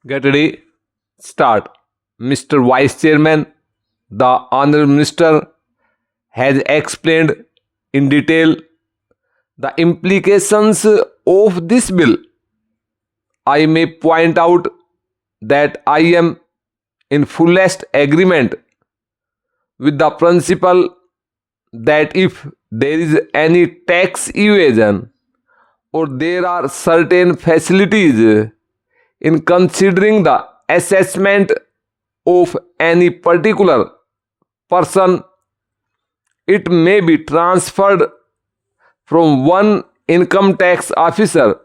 Get ready. Start. Mr. Vice Chairman, the Honorable Minister has explained in detail the implications of this bill. I may point out that I am in fullest agreement with the principle that if there is any tax evasion or there are certain facilities in considering the assessment of any particular person, it may be transferred from one income tax officer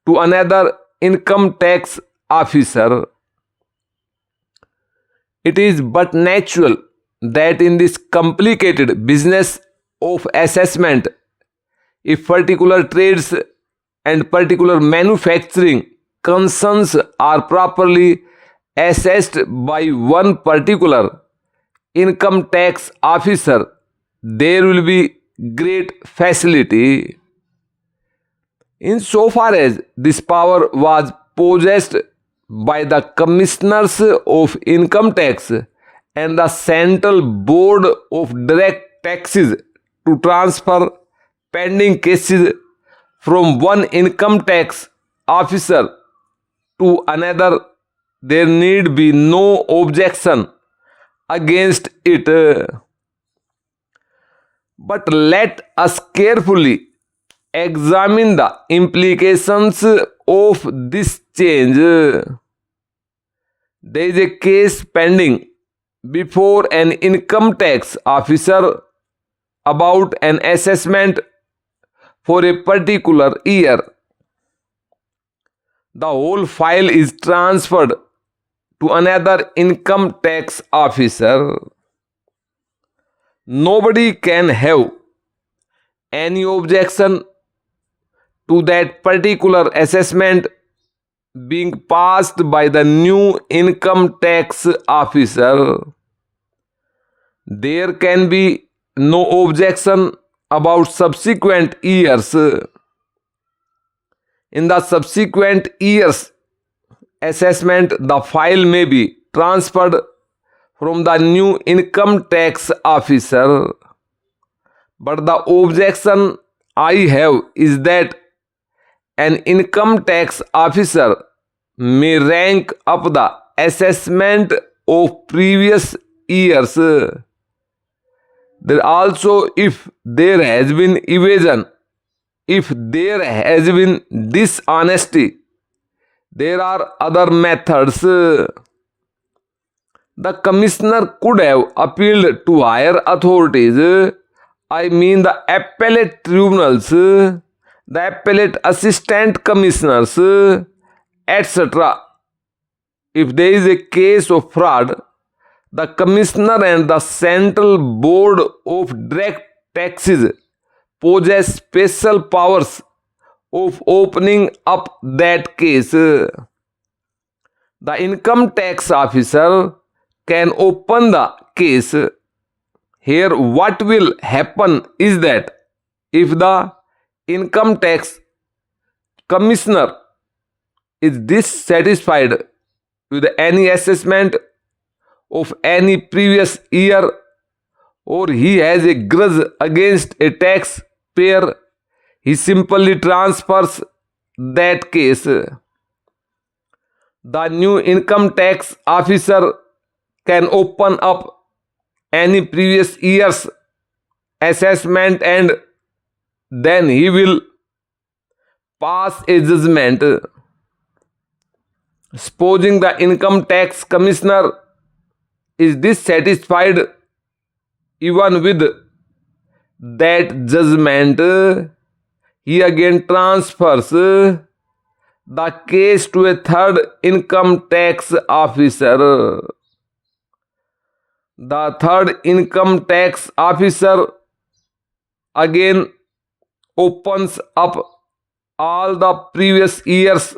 to another income tax officer. It is but natural that in this complicated business of assessment, if particular trades and particular manufacturing concerns are properly assessed by one particular income tax officer, there will be great facility. Insofar as this power was possessed by the commissioners of income tax and the Central Board of Direct Taxes to transfer pending cases from one income tax officer to another, there need be no objection against it. But let us carefully examine the implications of this change. There is a case pending before an income tax officer about an assessment for a particular year. The whole file is transferred to another income tax officer. Nobody can have any objection to that particular assessment being passed by the new income tax officer. There can be no objection about subsequent years. In the subsequent years assessment, the file may be transferred from the new income tax officer. But the objection I have is that an income tax officer may rank up the assessment of previous years. There also, if there has been evasion, if there has been dishonesty, there are other methods. The commissioner could have appealed to higher authorities, I mean the appellate tribunals, the appellate assistant commissioners, etc. If there is a case of fraud, the commissioner and the Central Board of Direct Taxes possess special powers of opening up that case. The income tax officer can open the case. Here what will happen is that if the income tax commissioner is dissatisfied with any assessment of any previous year, or he has a grudge against a taxpayer, he simply transfers that case. The new income tax officer can open up any previous year's assessment and then he will pass a judgment. Supposing the income tax commissioner is dissatisfied even with that judgment, he again transfers the case to a third income tax officer. The third income tax officer again opens up all the previous year's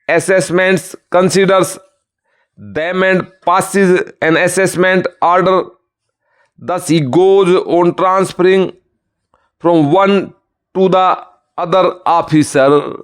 assessments, considers them and passes an assessment order. Thus he goes on transferring from one to the other officer.